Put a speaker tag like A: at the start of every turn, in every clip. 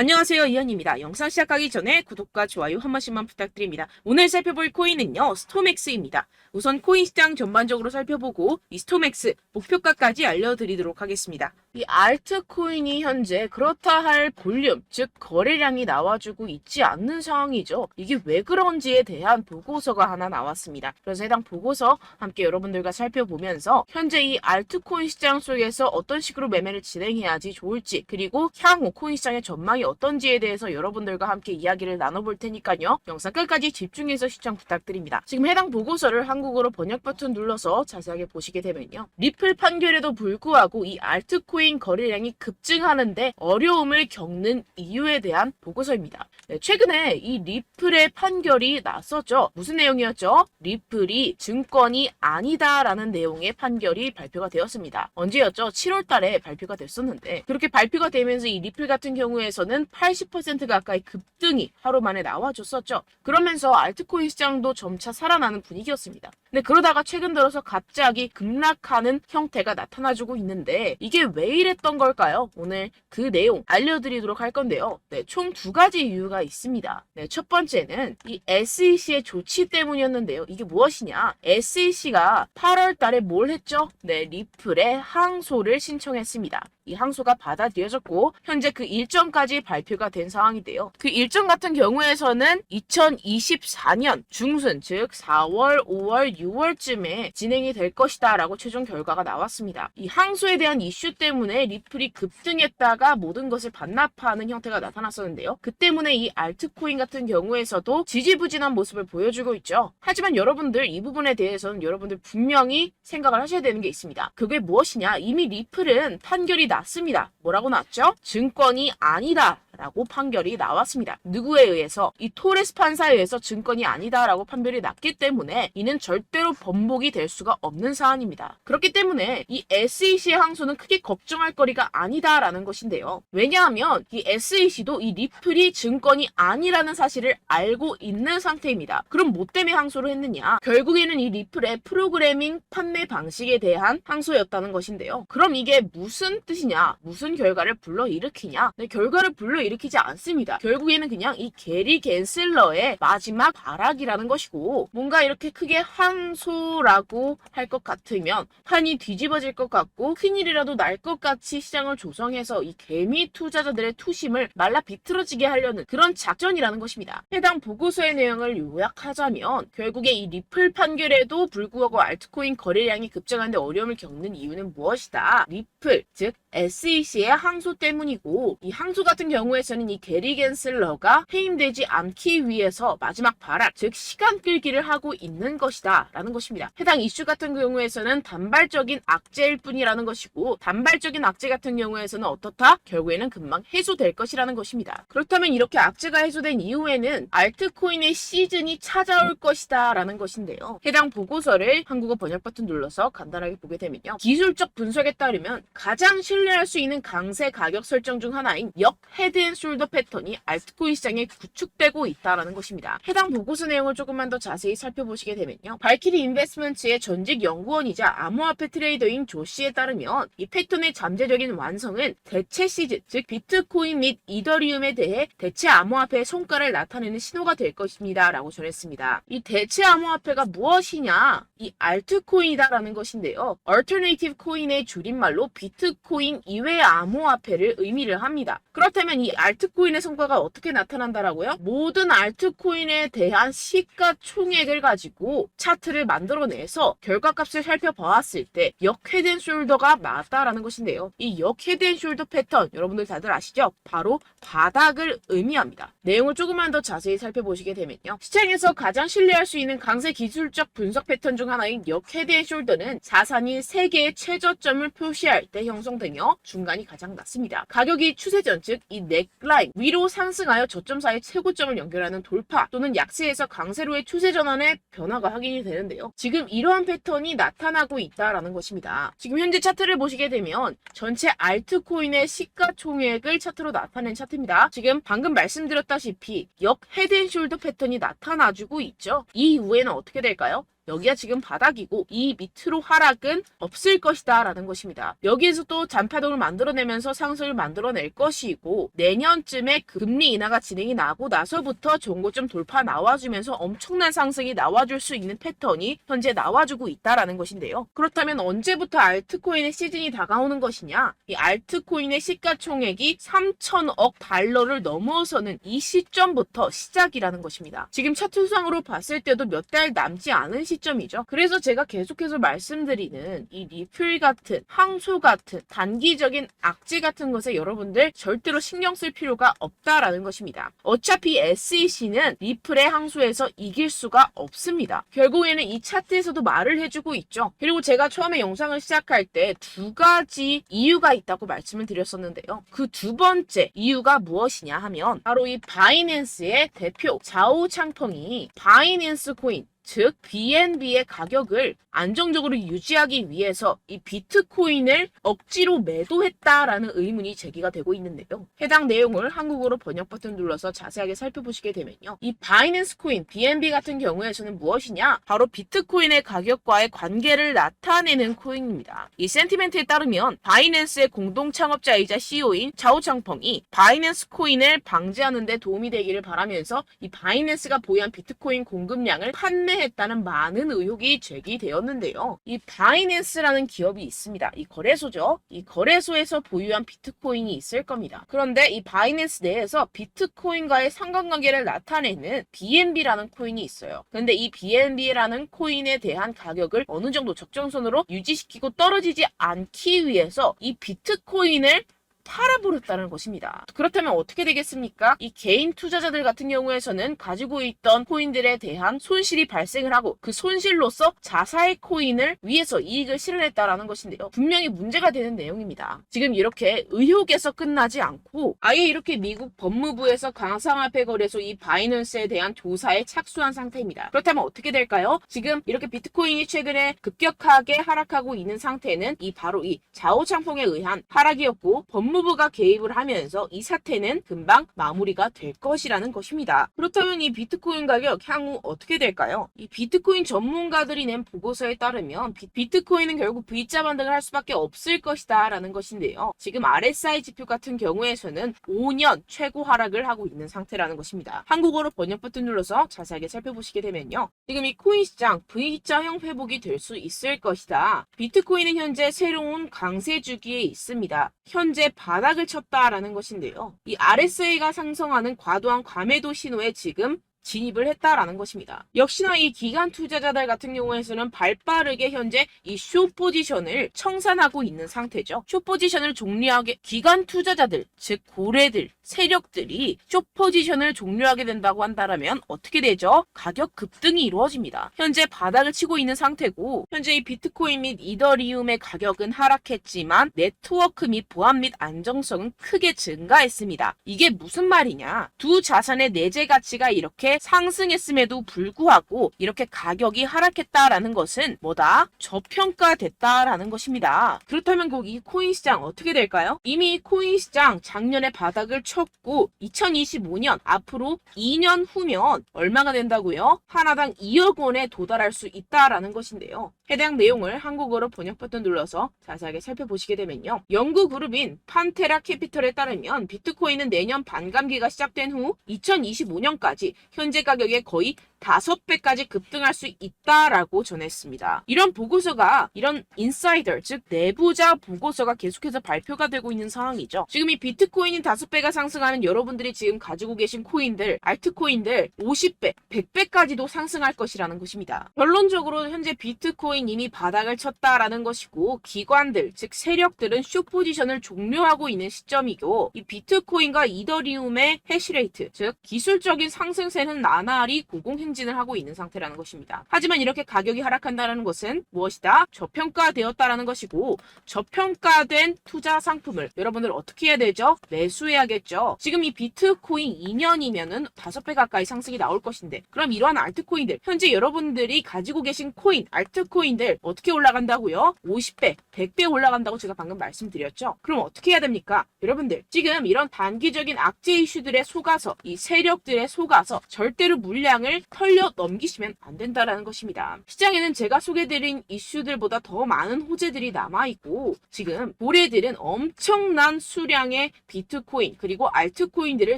A: 안녕하세요, 이현입니다. 영상 시작하기 전에 구독과 좋아요 한 번씩만 부탁드립니다. 오늘 살펴볼 코인은요, 스톰엑스입니다. 우선 코인 시장 전반적으로 살펴보고 이 스톰엑스 목표가까지 알려드리도록 하겠습니다. 이 알트코인이 현재 그렇다 할 볼륨, 즉 거래량이 나와주고 있지 않는 상황이죠. 이게 왜 그런지에 대한 보고서가 하나 나왔습니다. 그래서 해당 보고서 함께 여러분들과 살펴보면서 현재 이 알트코인 시장 속에서 어떤 식으로 매매를 진행해야지 좋을지, 그리고 향후 코인 시장의 전망이 어떤지에 대해서 여러분들과 함께 이야기를 나눠볼 테니까요. 영상 끝까지 집중해서 시청 부탁드립니다. 지금 해당 보고서를 한국어로 번역 버튼 눌러서 자세하게 보시게 되면요. 리플 판결에도 불구하고 이 알트코인 거래량이 급증하는데 어려움을 겪는 이유에 대한 보고서입니다. 네, 최근에 이 리플의 판결이 났었죠. 무슨 내용이었죠? 리플이 증권이 아니다라는 내용의 판결이 발표가 되었습니다. 언제였죠? 7월 달에 발표가 됐었는데, 그렇게 발표가 되면서 이 리플 같은 경우에서는 80% 가까이 급등이 하루 만에 나와줬었죠. 그러면서 알트코인 시장도 점차 살아나는 분위기였습니다. 근데 그러다가 최근 들어서 갑자기 급락하는 형태가 나타나주고 있는데, 이게 왜 이랬던 걸까요? 오늘 그 내용 알려드리도록 할 건데요. 네, 총 두 가지 이유가 있습니다. 네, 첫 번째는 이 SEC의 조치 때문이었는데요. 이게 무엇이냐? SEC가 8월 달에 뭘 했죠? 네, 리플에 항소를 신청했습니다. 이 항소가 받아들여졌고 현재 그 일정까지 발표가 된 상황인데요. 그 일정 같은 경우에서는 2024년 중순, 즉 4월, 5월, 6월쯤에 진행이 될 것이다 라고 최종 결과가 나왔습니다. 이 항소에 대한 이슈 때문에 리플이 급등했다가 모든 것을 반납하는 형태가 나타났었는데요. 그 때문에 이 알트코인 같은 경우에서도 지지부진한 모습을 보여주고 있죠. 하지만 여러분들 이 부분에 대해서는 여러분들 분명히 생각을 하셔야 되는 게 있습니다. 그게 무엇이냐? 이미 리플은 판결이 났습니다. 뭐라고 났죠? 증권이 아니다 라고 판결이 나왔습니다. 누구에 의해서? 이 토레스 판사에 의해서 증권이 아니다 라고 판결이 났기 때문에 이는 절대로 번복이 될 수가 없는 사안입니다. 그렇기 때문에 이 SEC의 항소는 크게 걱정할 거리가 아니다 라는 것인데요. 왜냐하면 이 SEC도 이 리플이 증권이 아니라는 사실을 알고 있는 상태입니다. 그럼 뭐 때문에 항소를 했느냐? 결국에는 이 리플의 프로그래밍 판매 방식에 대한 항소였다는 것인데요. 그럼 이게 무슨 뜻이냐? 무슨 결과를 불러일으키냐? 네, 결과를 불러일으키지 않습니다. 결국에는 그냥 이 게리 갠슬러의 마지막 발악이라는 것이고, 뭔가 이렇게 크게 항소라고 할 것 같으면 판이 뒤집어질 것 같고 큰일이라도 날 것 같이 시장을 조성해서 이 개미 투자자들의 투심을 말라 비틀어지게 하려는 그런 작전이라는 것입니다. 해당 보고서의 내용을 요약하자면 결국에 이 리플 판결에도 불구하고 알트코인 거래량이 급증하는데 어려움을 겪는 이유는 무엇이다? 리플, 즉 SEC의 항소 때문이고, 이 항소 같은 경우에서는 이 게리 갠슬러가 해임되지 않기 위해서 마지막 발악, 즉 시간 끌기를 하고 있는 것이다 라는 것입니다. 해당 이슈 같은 경우에서는 단발적인 악재일 뿐이라는 것이고, 단발적인 악재 같은 경우에서는 어떻다? 결국에는 금방 해소될 것이라는 것입니다. 그렇다면 이렇게 악재가 해소된 이후에는 알트코인의 시즌이 찾아올 것이다 라는 것인데요. 해당 보고서를 한국어 번역 버튼 눌러서 간단하게 보게 되면요. 기술적 분석에 따르면 가장 신뢰할 수 있는 강세 가격 설정 중 하나인 역 헤드앤숄더 패턴이 알트코인 시장에 구축되고 있다는 것입니다. 해당 보고서 내용을 조금만 더 자세히 살펴보시게 되면요. 발키리 인베스트먼트의 전직 연구원이자 암호화폐 트레이더인 조 씨에 따르면 이 패턴의 잠재적인 완성은 대체 시즌, 즉 비트코인 및 이더리움에 대해 대체 암호화폐의 성과를 나타내는 신호가 될 것입니다 라고 전했습니다. 이 대체 암호화폐가 무엇이냐? 이 알트코인이다라는 것인데요. Alternative Coin의 줄임말로 비트코인 이외의 암호화폐를 의미를 합니다. 그렇다면 이 알트코인의 성과가 어떻게 나타난다라고요? 모든 알트코인에 대한 시가총액을 가지고 차트를 만들어내서 결과값을 살펴보았을 때 역 헤드앤숄더가 맞다라는 것인데요. 이 역 헤드앤숄더 패턴 여러분들 다들 아시죠? 바로 바닥을 의미합니다. 내용을 조금만 더 자세히 살펴보시게 되면요. 시장에서 가장 신뢰할 수 있는 강세 기술적 분석 패턴 중 하나인 역 헤드앤숄더는 자산이 3개의 최저점을 표시할 때 형성되며 중간이 가장 낮습니다. 가격이 추세전, 즉 이 넥라인 위로 상승하여 저점 사이 최고점을 연결하는 돌파 또는 약세에서 강세로의 추세 전환의 변화가 확인이 되는데요. 지금 이러한 패턴이 나타나고 있다라는 것입니다. 지금 현재 차트를 보시게 되면 전체 알트코인의 시가총액을 차트로 나타낸 차트입니다. 지금 방금 말씀드렸다시피 역 헤드앤숄더 패턴이 나타나주고 있죠. 이 이후에는 어떻게 될까요? 여기가 지금 바닥이고 이 밑으로 하락은 없을 것이다 라는 것입니다. 여기에서 또 잔파동을 만들어내면서 상승을 만들어낼 것이고 내년쯤에 금리 인하가 진행이 나고 나서부터 전고점 돌파 나와주면서 엄청난 상승이 나와줄 수 있는 패턴이 현재 나와주고 있다라는 것인데요. 그렇다면 언제부터 알트코인의 시즌이 다가오는 것이냐? 이 알트코인의 시가총액이 3천억 달러를 넘어서는 이 시점부터 시작이라는 것입니다. 지금 차트상으로 봤을 때도 몇 달 남지 않은 시점이죠. 그래서 제가 계속해서 말씀드리는 이 리플 같은 항소 같은 단기적인 악재 같은 것에 여러분들 절대로 신경 쓸 필요가 없다라는 것입니다. 어차피 SEC는 리플의 항소에서 이길 수가 없습니다. 결국에는 이 차트에서도 말을 해주고 있죠. 그리고 제가 처음에 영상을 시작할 때 두 가지 이유가 있다고 말씀을 드렸었는데요. 그 두 번째 이유가 무엇이냐 하면 바로 이 바이낸스의 대표 자오 창펑이 바이낸스 코인 즉 BNB의 가격을 안정적으로 유지하기 위해서 이 비트코인을 억지로 매도했다라는 의문이 제기가 되고 있는데요. 해당 내용을 한국어로 번역 버튼 눌러서 자세하게 살펴보시게 되면요. 이 바이낸스 코인 BNB 같은 경우에서는 무엇이냐? 바로 비트코인의 가격과의 관계를 나타내는 코인입니다. 이 센티멘트에 따르면 바이낸스의 공동 창업자이자 CEO인 자오 창펑이 바이낸스 코인을 방지하는 데 도움이 되기를 바라면서 이 바이낸스가 보유한 비트코인 공급량을 판매했다는 많은 의혹이 제기되었는데요. 이 바이낸스라는 기업이 있습니다. 이 거래소죠. 이 거래소에서 보유한 비트코인이 있을 겁니다. 그런데 이 바이낸스 내에서 비트코인과의 상관관계를 나타내는 BNB라는 코인이 있어요. 그런데 이 BNB라는 코인에 대한 가격을 어느 정도 적정선으로 유지시키고 떨어지지 않기 위해서 이 비트코인을 팔아버렸다는 것입니다. 그렇다면 어떻게 되겠습니까? 이 개인 투자자들 같은 경우에서는 가지고 있던 코인들에 대한 손실이 발생을 하고 그 손실로서 자사의 코인을 위해서 이익을 실현했다라는 것인데요. 분명히 문제가 되는 내용입니다. 지금 이렇게 의혹에서 끝나지 않고 아예 이렇게 미국 법무부에서 가상화폐 거래소 이 바이낸스에 대한 조사에 착수한 상태입니다. 그렇다면 어떻게 될까요? 지금 이렇게 비트코인이 최근에 급격하게 하락하고 있는 상태는 바로 이 자오 창펑에 의한 하락이었고 법무부가 개입을 하면서 이 사태는 금방 마무리가 될 것이라는 것입니다. 그렇다면 이 비트코인 가격 향후 어떻게 될까요? 이 비트코인 전문가들이 낸 보고서에 따르면 비트코인은 결국 V자 반등을 할 수밖에 없을 것이다 라는 것인데요. 지금 RSI 지표 같은 경우에서는 5년 최고 하락을 하고 있는 상태라는 것입니다. 한국어로 번역 버튼 눌러서 자세하게 살펴보시게 되면요. 지금 이 코인 시장 V자형 회복이 될 수 있을 것이다. 비트코인은 현재 새로운 강세 주기에 있습니다. 현재 바닥을 쳤다라는 것인데요. 이 RSI가 상승하는 과도한 과매도 신호에 지금 진입을 했다라는 것입니다. 역시나 이 기관 투자자들 같은 경우에서는 발빠르게 현재 이 숏 포지션을 청산하고 있는 상태죠. 숏 포지션을 종료하게 기관 투자자들, 즉 고래들, 세력들이 숏 포지션을 종료하게 된다고 한다면 어떻게 되죠? 가격 급등이 이루어집니다. 현재 바닥을 치고 있는 상태고 현재 이 비트코인 및 이더리움의 가격은 하락했지만 네트워크 및 보안 및 안정성은 크게 증가했습니다. 이게 무슨 말이냐? 두 자산의 내재 가치가 이렇게 상승했음에도 불구하고 이렇게 가격이 하락했다라는 것은 뭐다? 저평가됐다라는 것입니다. 그렇다면 꼭 이 코인 시장 어떻게 될까요? 이미 코인 시장 작년에 바닥을 쳤고 2025년 앞으로 2년 후면 얼마가 된다고요? 하나당 2억 원에 도달할 수 있다라는 것인데요. 해당 내용을 한국어로 번역 버튼 눌러서 자세하게 살펴보시게 되면요. 연구 그룹인 판테라 캐피털에 따르면 비트코인은 내년 반감기가 시작된 후 2025년까지 현재 가격의 거의 5배까지 급등할 수 있다라고 전했습니다. 이런 보고서가 이런 인사이더 즉 내부자 보고서가 계속해서 발표가 되고 있는 상황이죠. 지금 이 비트코인이 5배가 상승하면 여러분들이 지금 가지고 계신 코인들, 알트코인들 50배, 100배까지도 상승할 것이라는 것입니다. 결론적으로 현재 비트코인 이미 바닥을 쳤다라는 것이고 기관들 즉 세력들은 숏 포지션을 종료하고 있는 시점이고 이 비트코인과 이더리움의 해시레이트 즉 기술적인 상승세는 나날이 고공행진을 하고 있는 상태라는 것입니다. 하지만 이렇게 가격이 하락한다는 것은 무엇이다? 저평가되었다라는 것이고 저평가된 투자 상품을 여러분들 어떻게 해야 되죠? 매수해야겠죠. 지금 이 비트코인 2년이면은 5배 가까이 상승이 나올 것인데 그럼 이러한 알트코인들 현재 여러분들이 가지고 계신 코인, 알트코인들 어떻게 올라간다고요? 50배, 100배 올라간다고 제가 방금 말씀드렸죠. 그럼 어떻게 해야 됩니까? 여러분들 지금 이런 단기적인 악재 이슈들에 속아서 이 세력들에 속아서 절대로 물량을 흘려 넘기시면 안 된다라는 것입니다. 시장에는 제가 소개드린 이슈들보다 더 많은 호재들이 남아있고 지금 고래들은 엄청난 수량의 비트코인 그리고 알트코인들을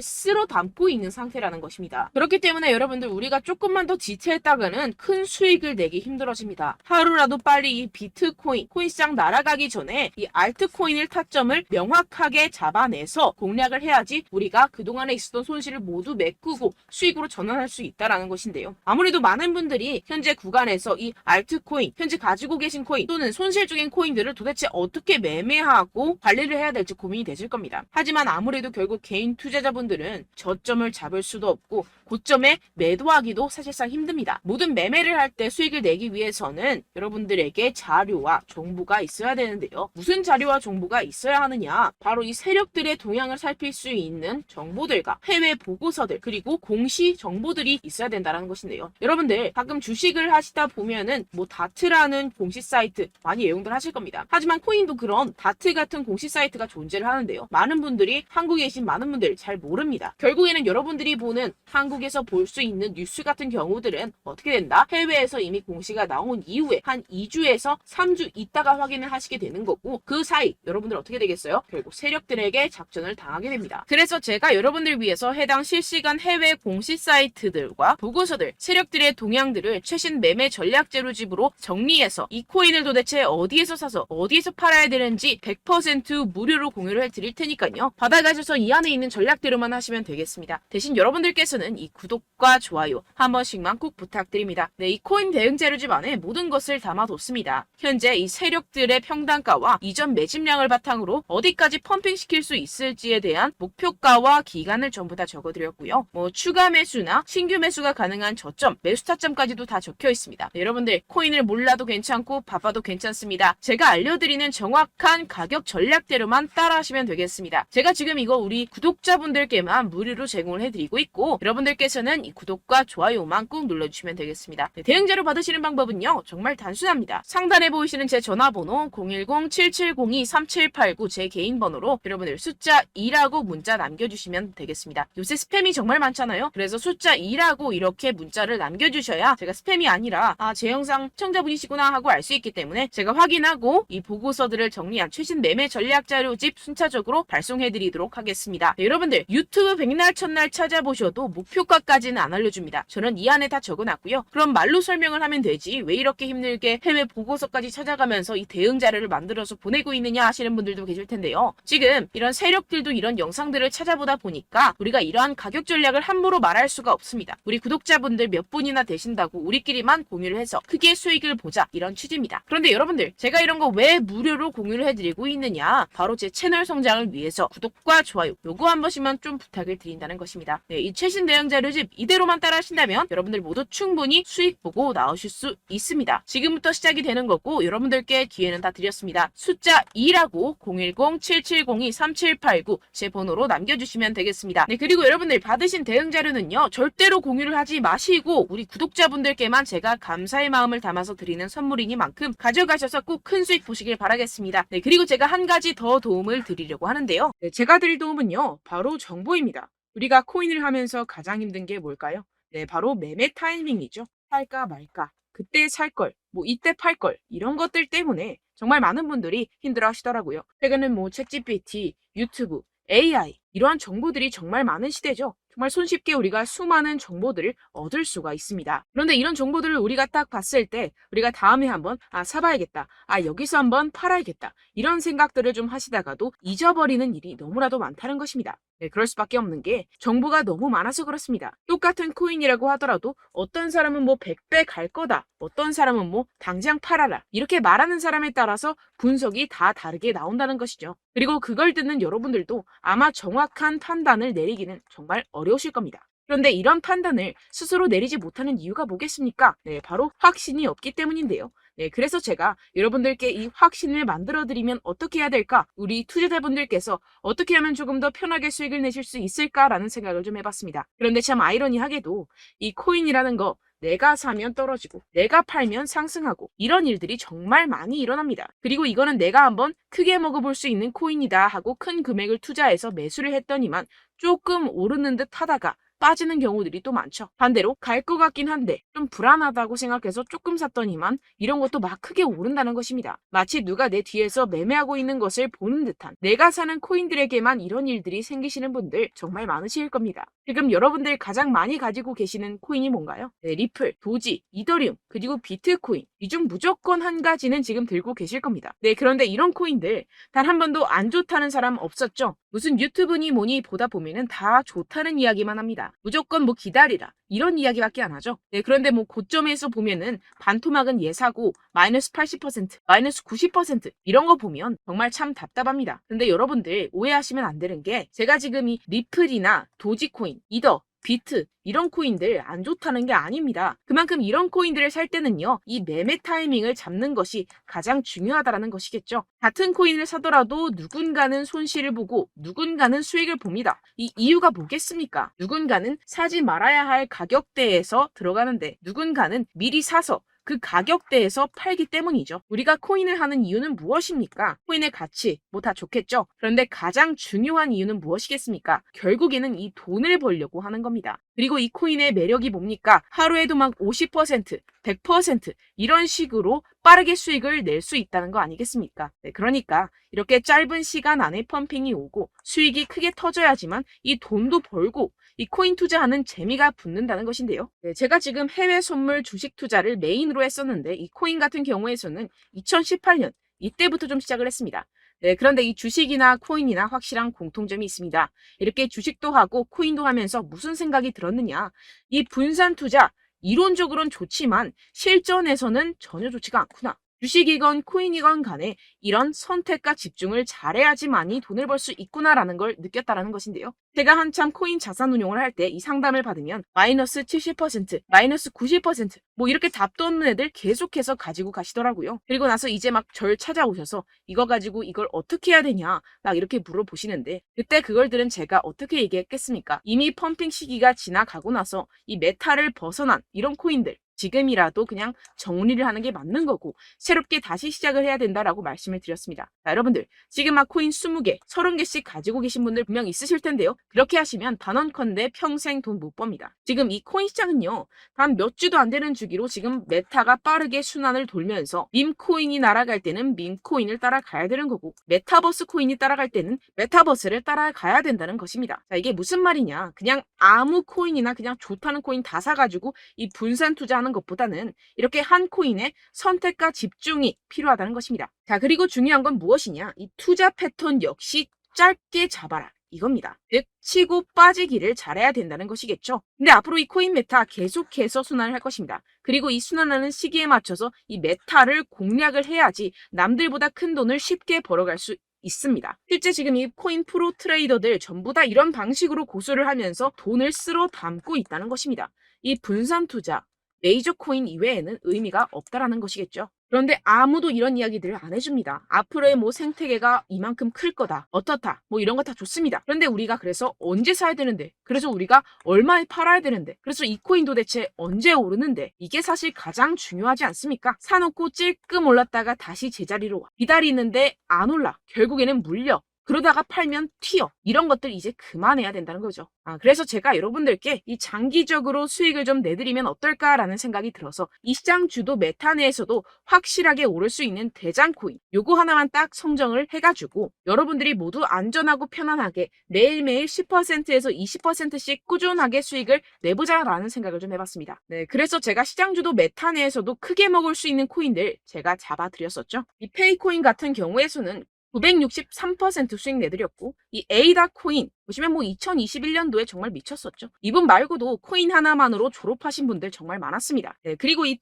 A: 쓸어 담고 있는 상태라는 것입니다. 그렇기 때문에 여러분들 우리가 조금만 더 지체했다가는 큰 수익을 내기 힘들어집니다. 하루라도 빨리 이 비트코인, 코인시장 날아가기 전에 이 알트코인을 타점을 명확하게 잡아내서 공략을 해야지 우리가 그동안에 있었던 손실을 모두 메꾸고 수익으로 전환할 수 있다라는 것인데요. 아무래도 많은 분들이 현재 구간에서 이 알트코인, 현재 가지고 계신 코인 또는 손실 중인 코인들을 도대체 어떻게 매매하고 관리를 해야 될지 고민이 되실 겁니다. 하지만 아무래도 결국 개인 투자자분들은 저점을 잡을 수도 없고 고점에 매도하기도 사실상 힘듭니다. 모든 매매를 할 때 수익을 내기 위해서는 여러분들에게 자료와 정보가 있어야 되는데요. 무슨 자료와 정보가 있어야 하느냐? 바로 이 세력들의 동향을 살필 수 있는 정보들과 해외 보고서들 그리고 공시 정보들이 있어야 된다는 것인데요. 여러분들 가끔 주식을 하시다 보면은 뭐 다트라는 공시 사이트 많이 애용들 하실 겁니다. 하지만 코인도 그런 다트 같은 공시 사이트가 존재를 하는데요. 많은 분들이 한국에 계신 많은 분들 잘 모릅니다. 결국에는 여러분들이 보는 한국에서 볼 수 있는 뉴스 같은 경우들은 어떻게 된다? 해외에서 이미 공시가 나온 이후에 한 2주에서 3주 있다가 확인을 하시게 되는 거고 그 사이 여러분들 어떻게 되겠어요? 결국 세력들에게 작전을 당하게 됩니다. 그래서 제가 여러분들 위해서 해당 실시간 해외 공시 사이트들과 보고서들, 세력들의 동향들을 최신 매매 전략 재료집으로 정리해서 이 코인을 도대체 어디에서 사서 어디에서 팔아야 되는지 100% 무료로 공유를 해드릴 테니까요. 받아가셔서 이 안에 있는 전략대로만 하시면 되겠습니다. 대신 여러분들께서는 이 구독과 좋아요 한 번씩만 꼭 부탁드립니다. 네, 이 코인 대응 재료집 안에 모든 것을 담아뒀습니다. 현재 이 세력들의 평단가와 이전 매집량을 바탕으로 어디까지 펌핑시킬 수 있을지에 대한 목표가와 기간을 전부 다 적어드렸고요. 뭐 추가 매수나 신규 매수가 가능한 저점, 매수 타점까지도 다 적혀 있습니다. 네, 여러분들 코인을 몰라도 괜찮고 바빠도 괜찮습니다. 제가 알려드리는 정확한 가격 전략대로만 따라하시면 되겠습니다. 제가 지금 이거 우리 구독자분들께만 무료로 제공을 해드리고 있고 여러분들께서는 이 구독과 좋아요만 꾹 눌러주시면 되겠습니다. 네, 대응 자료 받으시는 방법은요. 정말 단순합니다. 상단에 보이시는 제 전화번호 010-7702-3789 제 개인 번호로 여러분들 숫자 2라고 문자 남겨주시면 되겠습니다. 요새 스팸이 정말 많잖아요. 그래서 숫자 2라고 이렇게 문자를 남겨주셔야 제가 스팸이 아니라 제 영상 시청자분이시구나 하고 알 수 있기 때문에 제가 확인하고 이 보고서들을 정리한 최신 매매 전략 자료집 순차적으로 발송해드리도록 하겠습니다. 네, 여러분들 유튜브 백날 첫날 찾아보셔도 목표가까지는 안 알려줍니다. 저는 이 안에 다 적어놨고요. 그럼 말로 설명을 하면 되지 왜 이렇게 힘들게 해외 보고서까지 찾아가면서 이 대응 자료를 만들어서 보내고 있느냐 하시는 분들도 계실 텐데요. 지금 이런 세력들도 이런 영상들을 찾아보다 보니까 우리가 이러한 가격 전략을 함부로 말할 수가 없습니다. 우리 구독자분들 몇 분이나 되신다고 우리끼리만 공유를 해서 크게 수익을 보자 이런 취지입니다. 그런데 여러분들 제가 이런 거 왜 무료로 공유를 해드리고 있느냐 바로 제 채널 성장을 위해서 구독과 좋아요 요거 한 번씩만 좀 부탁을 드린다는 것입니다. 네, 이 최신 대응 자료집 이대로만 따라 하신다면 여러분들 모두 충분히 수익 보고 나오실 수 있습니다. 지금부터 시작이 되는 거고 여러분들께 기회는 다 드렸습니다. 숫자 2라고 010-7702-3789 제 번호로 남겨주시면 되겠습니다. 네, 그리고 여러분들 받으신 대응 자료는요 절대로 공유를 하지 마시고 우리 구독자분들께만 제가 감사의 마음을 담아서 드리는 선물이니만큼 가져가셔서 꼭 큰 수익 보시길 바라겠습니다. 네, 그리고 제가 한 가지 더 도움을 드리려고 하는데요. 네, 제가 드릴 도움은요 바로 정보입니다. 우리가 코인을 하면서 가장 힘든 게 뭘까요? 네, 바로 매매 타이밍이죠. 살까 말까, 그때 살 걸, 뭐 이때 팔 걸 이런 것들 때문에 정말 많은 분들이 힘들어 하시더라고요. 최근은 뭐 챗GPT, 유튜브, AI 이러한 정보들이 정말 많은 시대죠. 정말 손쉽게 우리가 수많은 정보들을 얻을 수가 있습니다. 그런데 이런 정보들을 우리가 딱 봤을 때 우리가 다음에 한번 사봐야겠다. 여기서 한번 팔아야겠다. 이런 생각들을 좀 하시다가도 잊어버리는 일이 너무나도 많다는 것입니다. 네, 그럴 수밖에 없는 게 정보가 너무 많아서 그렇습니다. 똑같은 코인이라고 하더라도 어떤 사람은 뭐 100배 갈 거다. 어떤 사람은 뭐 당장 팔아라. 이렇게 말하는 사람에 따라서 분석이 다 다르게 나온다는 것이죠. 그리고 그걸 듣는 여러분들도 아마 정확한 판단을 내리기는 정말 어려우실 겁니다. 그런데 이런 판단을 스스로 내리지 못하는 이유가 뭐겠습니까? 네, 바로 확신이 없기 때문인데요. 네, 그래서 제가 여러분들께 이 확신을 만들어드리면 어떻게 해야 될까? 우리 투자자분들께서 어떻게 하면 조금 더 편하게 수익을 내실 수 있을까라는 생각을 좀 해봤습니다. 그런데 참 아이러니하게도 이 코인이라는 거 내가 사면 떨어지고 내가 팔면 상승하고 이런 일들이 정말 많이 일어납니다. 그리고 이거는 내가 한번 크게 먹어볼 수 있는 코인이다 하고 큰 금액을 투자해서 매수를 했더니만 조금 오르는 듯 하다가 빠지는 경우들이 또 많죠. 반대로 갈 것 같긴 한데 좀 불안하다고 생각해서 조금 샀더니만 이런 것도 막 크게 오른다는 것입니다. 마치 누가 내 뒤에서 매매하고 있는 것을 보는 듯한, 내가 사는 코인들에게만 이런 일들이 생기시는 분들 정말 많으실 겁니다. 지금 여러분들 가장 많이 가지고 계시는 코인이 뭔가요? 네, 리플, 도지, 이더리움, 그리고 비트코인. 이 중 무조건 한 가지는 지금 들고 계실 겁니다. 네, 그런데 이런 코인들 단 한 번도 안 좋다는 사람 없었죠? 무슨 유튜브니 뭐니 보다 보면은 다 좋다는 이야기만 합니다. 무조건 뭐 기다리라 이런 이야기밖에 안 하죠. 네, 그런데 뭐 고점에서 보면은 반토막은 예사고 마이너스 80%, 마이너스 90% 이런 거 보면 정말 참 답답합니다. 근데 여러분들 오해하시면 안 되는 게, 제가 지금 이 리플이나 도지코인, 이더, 비트 이런 코인들 안 좋다는 게 아닙니다. 그만큼 이런 코인들을 살 때는요, 이 매매 타이밍을 잡는 것이 가장 중요하다는 것이겠죠. 같은 코인을 사더라도 누군가는 손실을 보고 누군가는 수익을 봅니다. 이 이유가 뭐겠습니까? 누군가는 사지 말아야 할 가격대에서 들어가는데 누군가는 미리 사서 그 가격대에서 팔기 때문이죠. 우리가 코인을 하는 이유는 무엇입니까? 코인의 가치, 뭐 다 좋겠죠. 그런데 가장 중요한 이유는 무엇이겠습니까? 결국에는 이 돈을 벌려고 하는 겁니다. 그리고 이 코인의 매력이 뭡니까? 하루에도 막 50%, 100% 이런 식으로 빠르게 수익을 낼 수 있다는 거 아니겠습니까? 네, 그러니까 이렇게 짧은 시간 안에 펌핑이 오고 수익이 크게 터져야지만 이 돈도 벌고 이 코인 투자하는 재미가 붙는다는 것인데요. 네, 제가 지금 해외 선물 주식 투자를 메인으로 했었는데 이 코인 같은 경우에서는 2018년 이때부터 좀 시작을 했습니다. 네, 그런데 이 주식이나 코인이나 확실한 공통점이 있습니다. 이렇게 주식도 하고 코인도 하면서 무슨 생각이 들었느냐? 이 분산 투자 이론적으로는 좋지만 실전에서는 전혀 좋지가 않구나. 주식이건 코인이건 간에 이런 선택과 집중을 잘해야지만이 돈을 벌 수 있구나라는 걸 느꼈다라는 것인데요. 제가 한참 코인 자산 운용을 할 때 이 상담을 받으면 마이너스 70%, 마이너스 90%, 뭐 이렇게 답도 없는 애들 계속해서 가지고 가시더라고요. 그리고 나서 이제 막 절 찾아오셔서 이거 가지고 이걸 어떻게 해야 되냐 막 이렇게 물어보시는데, 그때 그걸 들은 제가 어떻게 얘기했겠습니까? 이미 펌핑 시기가 지나가고 나서 이 메타를 벗어난 이런 코인들 지금이라도 그냥 정리를 하는 게 맞는 거고 새롭게 다시 시작을 해야 된다라고 말씀을 드렸습니다. 자, 여러분들 지금 막 코인 20개, 30개씩 가지고 계신 분들 분명 있으실 텐데요. 그렇게 하시면 단언컨대 평생 돈 못 법니다. 지금 이 코인 시장은요, 단 몇 주도 안 되는 주기로 지금 메타가 빠르게 순환을 돌면서 밈코인이 날아갈 때는 밈코인을 따라가야 되는 거고 메타버스 코인이 따라갈 때는 메타버스를 따라가야 된다는 것입니다. 자, 이게 무슨 말이냐? 그냥 아무 코인이나 그냥 좋다는 코인 다 사가지고 이 분산 투자하는 것보다는 이렇게 한 코인에 선택과 집중이 필요하다는 것입니다. 자, 그리고 중요한 건 무엇이냐? 이 투자 패턴 역시 짧게 잡아라. 이겁니다. 즉 치고 빠지기를 잘해야 된다는 것이겠죠. 근데 앞으로 이 코인 메타 계속해서 순환을 할 것입니다. 그리고 이 순환하는 시기에 맞춰서 이 메타를 공략을 해야지 남들보다 큰 돈을 쉽게 벌어갈 수 있습니다. 실제 지금 이 코인 프로 트레이더들 전부 다 이런 방식으로 고수를 하면서 돈을 쓸어 담고 있다는 것입니다. 이 분산 투자, 메이저 코인 이외에는 의미가 없다라는 것이겠죠. 그런데 아무도 이런 이야기들을 안 해줍니다. 앞으로의 뭐 생태계가 이만큼 클 거다, 어떻다, 뭐 이런 거 다 좋습니다. 그런데 우리가 그래서 언제 사야 되는데, 그래서 우리가 얼마에 팔아야 되는데, 그래서 이 코인 도대체 언제 오르는데, 이게 사실 가장 중요하지 않습니까? 사놓고 찔끔 올랐다가 다시 제자리로 와. 기다리는데 안 올라. 결국에는 물려. 그러다가 팔면 튀어. 이런 것들 이제 그만해야 된다는 거죠. 그래서 제가 여러분들께 이 장기적으로 수익을 좀 내드리면 어떨까라는 생각이 들어서 이 시장 주도 메타 내에서도 확실하게 오를 수 있는 대장 코인 요거 하나만 딱 선정을 해가지고 여러분들이 모두 안전하고 편안하게 매일매일 10%에서 20%씩 꾸준하게 수익을 내보자라는 생각을 좀 해봤습니다. 네, 그래서 제가 시장 주도 메타 내에서도 크게 먹을 수 있는 코인들 제가 잡아드렸었죠. 이 페이코인 같은 경우에서는 963% 수익 내드렸고, 이 에이다 코인 보시면 뭐 2021년도에 정말 미쳤었죠. 이분 말고도 코인 하나만으로 졸업하신 분들 정말 많았습니다. 네, 그리고 이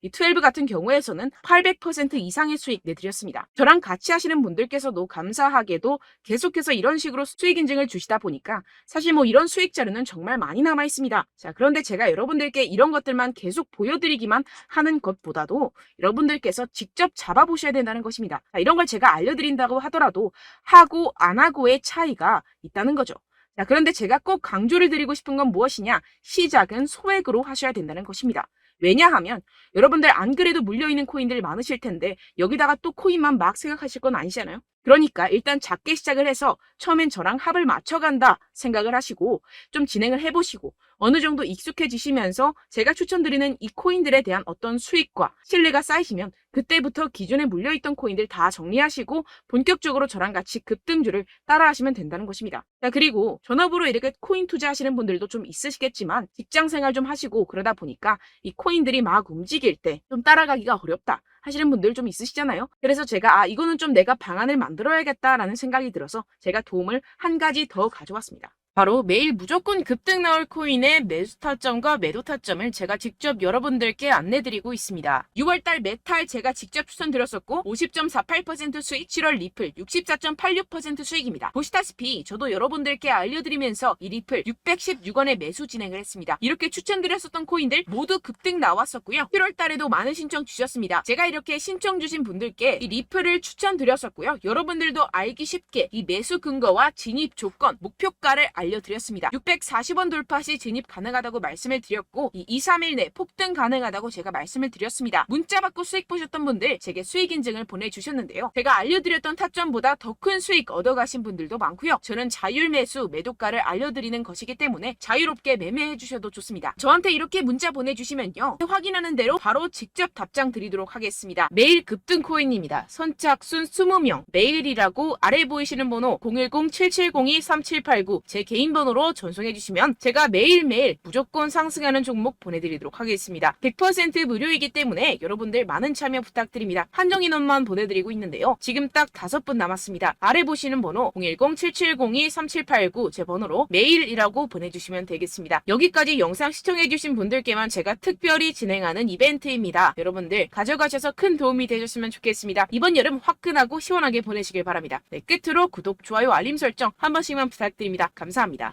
A: 12 같은 경우에서는 800% 이상의 수익 내드렸습니다. 저랑 같이 하시는 분들께서도 감사하게도 계속해서 이런 식으로 수익 인증을 주시다 보니까 사실 뭐 이런 수익 자료는 정말 많이 남아 있습니다. 자, 그런데 제가 여러분들께 이런 것들만 계속 보여드리기만 하는 것보다도 여러분들께서 직접 잡아보셔야 된다는 것입니다. 자, 이런 걸 제가 알려드린다고 하더라도 하고 안 하고의 차이가 있다는 거죠. 자, 그런데 제가 꼭 강조를 드리고 싶은 건 무엇이냐? 시작은 소액으로 하셔야 된다는 것입니다. 왜냐하면 여러분들 안 그래도 물려있는 코인들이 많으실 텐데 여기다가 또 코인만 막 생각하실 건 아니잖아요. 그러니까 일단 작게 시작을 해서 처음엔 저랑 합을 맞춰간다 생각을 하시고 좀 진행을 해보시고 어느 정도 익숙해지시면서 제가 추천드리는 이 코인들에 대한 어떤 수익과 신뢰가 쌓이시면 그때부터 기존에 물려있던 코인들 다 정리하시고 본격적으로 저랑 같이 급등주를 따라하시면 된다는 것입니다. 자, 그리고 전업으로 이렇게 코인 투자하시는 분들도 좀 있으시겠지만 직장 생활 좀 하시고 그러다 보니까 이 코인들이 막 움직일 때 좀 따라가기가 어렵다 하시는 분들 좀 있으시잖아요. 그래서 제가 이거는 좀 내가 방안을 만들어야겠다라는 생각이 들어서 제가 도움을 한 가지 더 가져왔습니다. 바로 매일 무조건 급등 나올 코인의 매수 타점과 매도 타점을 제가 직접 여러분들께 안내드리고 있습니다. 6월달 메탈 제가 직접 추천드렸었고 50.48% 수익, 7월 리플 64.86% 수익입니다. 보시다시피 저도 여러분들께 알려드리면서 이 리플 616원에 매수 진행을 했습니다. 이렇게 추천드렸었던 코인들 모두 급등 나왔었고요. 7월달에도 많은 신청 주셨습니다. 제가 이렇게 신청 주신 분들께 이 리플을 추천드렸었고요. 여러분들도 알기 쉽게 이 매수 근거와 진입 조건, 목표가를 알려드렸습니다. 640원 돌파 시 진입 가능하다고 말씀을 드렸고 이 2, 3일 내 폭등 가능하다고 제가 말씀을 드렸습니다. 문자 받고 수익 보셨던 분들 제게 수익 인증을 보내주셨는데요. 제가 알려드렸던 타점보다 더 큰 수익 얻어가신 분들도 많고요. 저는 자율 매수 매도가를 알려드리는 것이기 때문에 자유롭게 매매해 주셔도 좋습니다. 저한테 이렇게 문자 보내주시면요. 확인하는 대로 바로 직접 답장 드리도록 하겠습니다. 매일 급등 코인입니다. 선착순 20명 매일이라고 아래 보이시는 번호 010-7702-3789 제 개인 번호로 전송해 주시면 제가 매일매일 무조건 상승하는 종목 보내드리도록 하겠습니다. 100% 무료이기 때문에 여러분들 많은 참여 부탁드립니다. 한정 인원만 보내드리고 있는데요. 지금 딱 5분 남았습니다. 아래 보시는 번호 010-7702-3789 제 번호로 메일이라고 보내주시면 되겠습니다. 여기까지 영상 시청해주신 분들께만 제가 특별히 진행하는 이벤트입니다. 여러분들 가져가셔서 큰 도움이 되셨으면 좋겠습니다. 이번 여름 화끈하고 시원하게 보내시길 바랍니다. 네, 끝으로 구독, 좋아요, 알림 설정 한 번씩만 부탁드립니다. 감사합니다.